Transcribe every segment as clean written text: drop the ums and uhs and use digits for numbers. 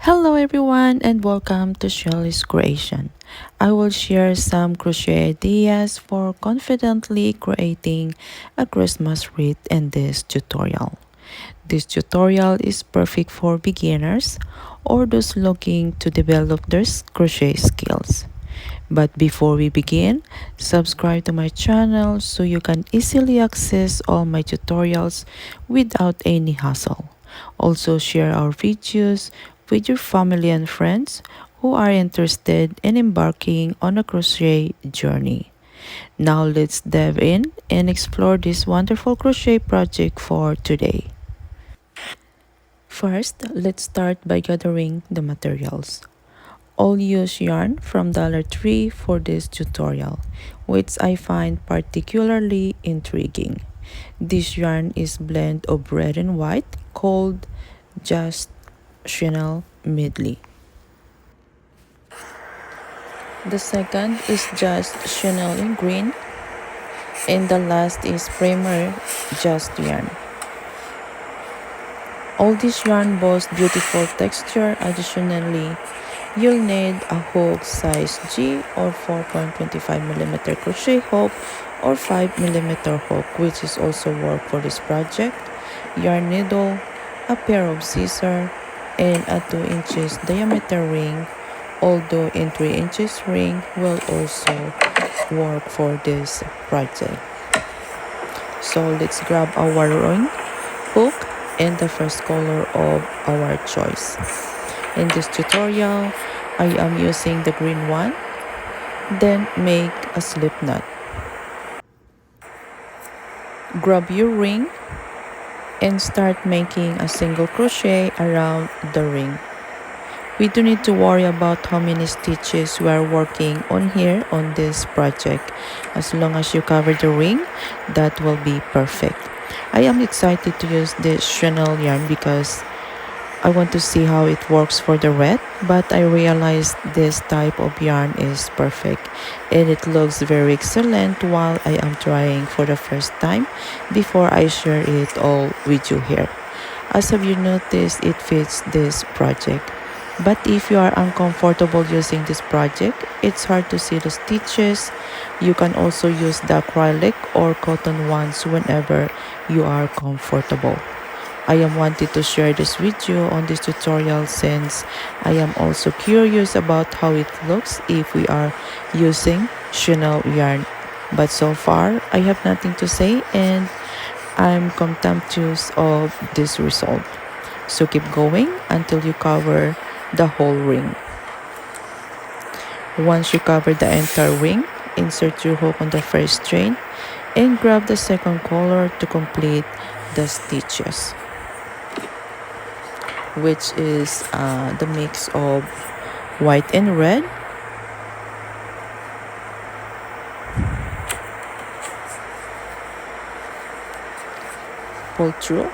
Hello everyone and welcome to Shelly's Creation. I will share some crochet ideas for confidently creating a Christmas wreath in this tutorial. This tutorial is perfect for beginners or those looking to develop their crochet skills. But before we begin, subscribe to my channel so you can easily access all my tutorials without any hassle. Also share our videos with your family and friends who are interested in embarking on a crochet journey. Now let's dive in and explore this wonderful crochet project for today. First, let's start by gathering the materials. I'll use yarn from Dollar Tree for this tutorial, which I find particularly intriguing. This yarn is blend of red and white called Just Chanel Medley. The second is Just Chanel in green, and the last is Primer Just Yarn. All this yarn boasts beautiful texture. Additionally, you'll need a hook size G or 4.25mm crochet hook or 5mm hook, which is also work for this project, yarn needle, a pair of scissors, and a 2 inches diameter ring, although in 3 inches ring will also work for this project. So let's grab our ring, hook, and the first color of our choice. In this tutorial, I am using the green one. Then make a slip knot. Grab your ring and start making a single crochet around the ring. We don't need to worry about how many stitches we are working on here on this project. As long as you cover the ring, that will be perfect. I am excited to use this Chanel yarn because I want to see how it works for the red, but I realized this type of yarn is perfect and it looks very excellent while I am trying for the first time before I share it all with you here. As have you noticed, it fits this project. But if you are uncomfortable using this project, it's hard to see the stitches. You can also use the acrylic or cotton ones whenever you are comfortable. I am wanted to share this with you on this tutorial since I am also curious about how it looks if we are using Chanel yarn. But so far, I have nothing to say and I'm contemptuous of this result. So keep going until you cover the whole ring. Once you cover the entire ring, insert your hook on the first chain and grab the second color to complete the stitches, which is the mix of white and red. Pull through,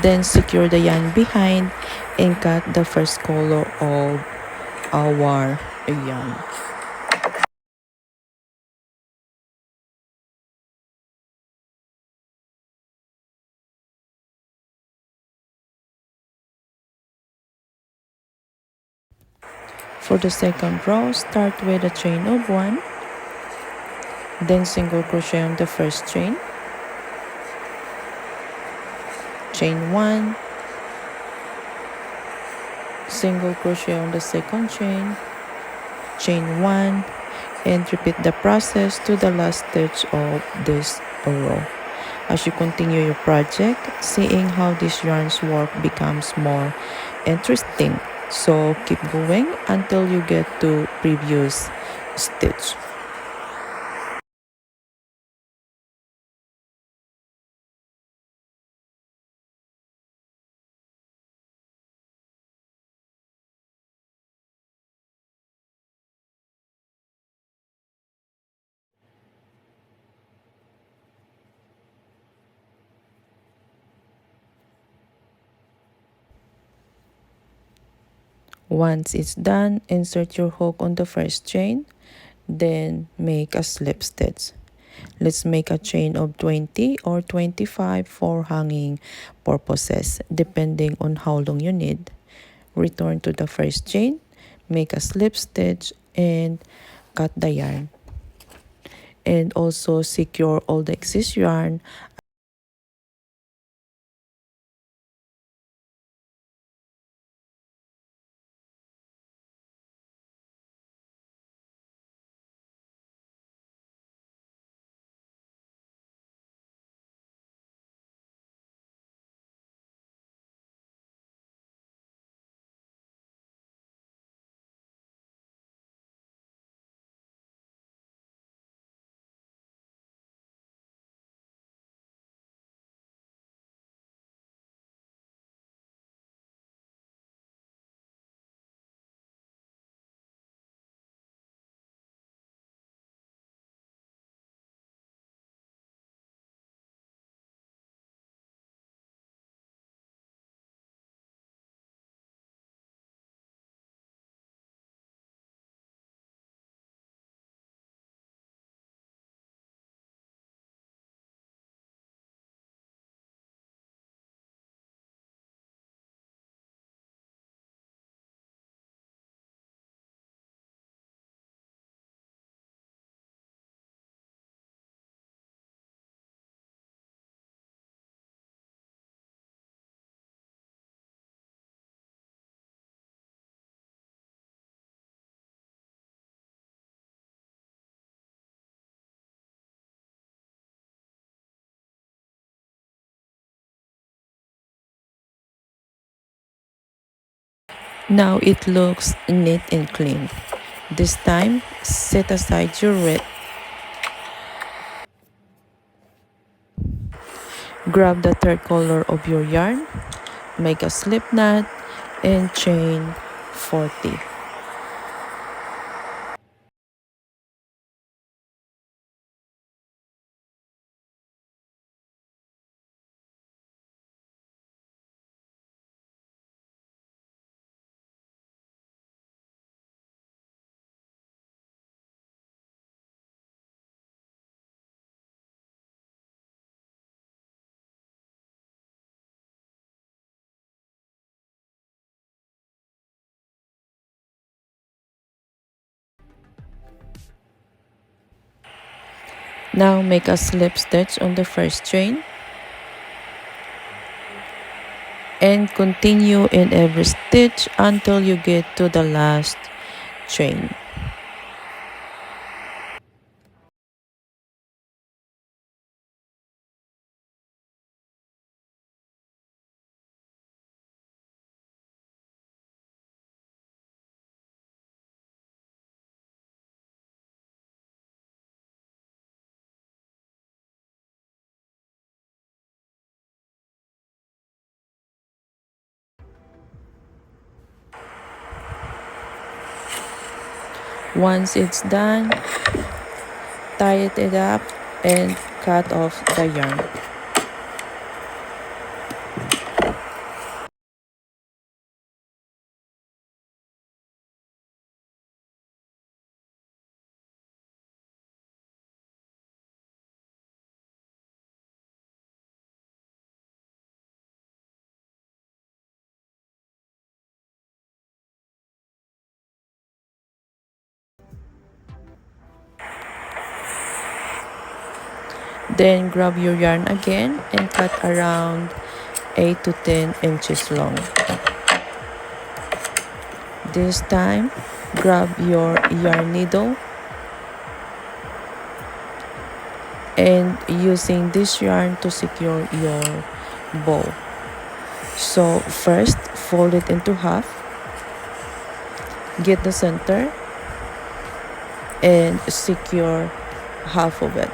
then secure the yarn behind and cut the first color of our yarn. For the second row, start with a chain of 1, then single crochet on the first chain, chain 1, single crochet on the second chain, chain 1, and repeat the process to the last stitch of this row. As you continue your project, seeing how these yarns work becomes more interesting. So keep going until you get to previous stitch. Once it's done, insert your hook on the first chain, then make a slip stitch. Let's make a chain of 20 or 25 for hanging purposes, depending on how long you need. Return to the first chain, make a slip stitch, and cut the yarn. And also secure all the excess yarn. Now it looks neat and clean. This time, set aside your wreath. Grab the third color of your yarn, make a slip knot, and chain 40. Now make a slip stitch on the first chain and continue in every stitch until you get to the last chain. Once it's done, tie it up and cut off the yarn. Then grab your yarn again and cut around 8 to 10 inches long. This time, grab your yarn needle and using this yarn to secure your bow. So first, fold it into half, get the center, and secure half of it.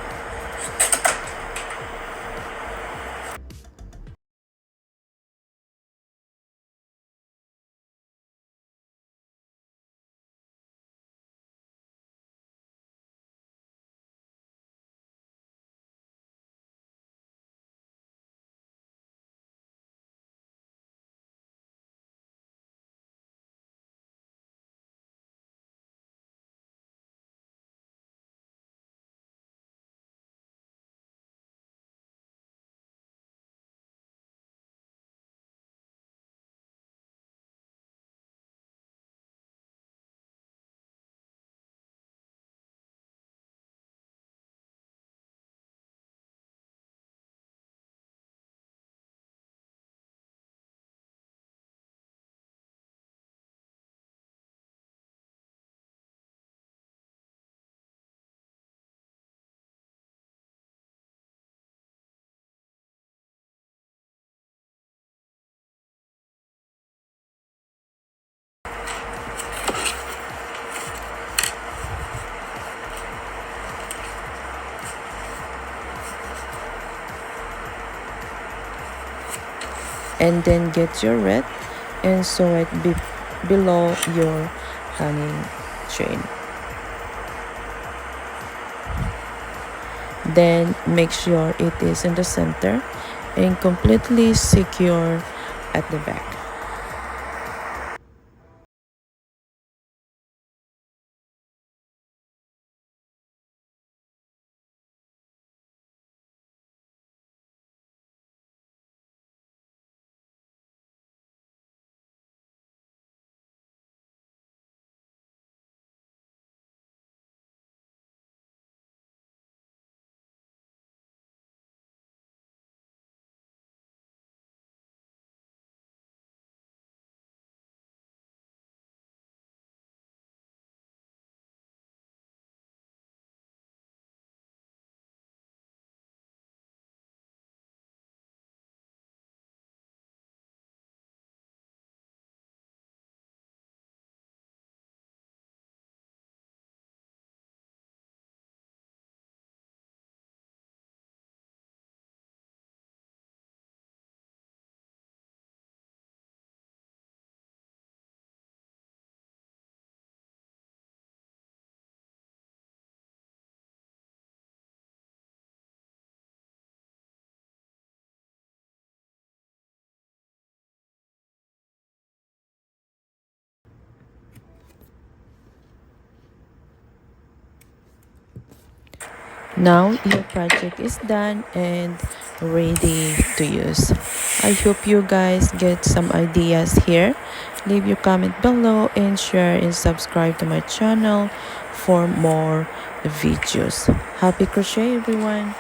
And then get your wreath and sew it below your hanging chain. Then make sure it is in the center and completely secure at the back. Now your project is done and ready to use. I hope you guys get some ideas here. Leave your comment below and share and subscribe to my channel for more videos. Happy crochet everyone!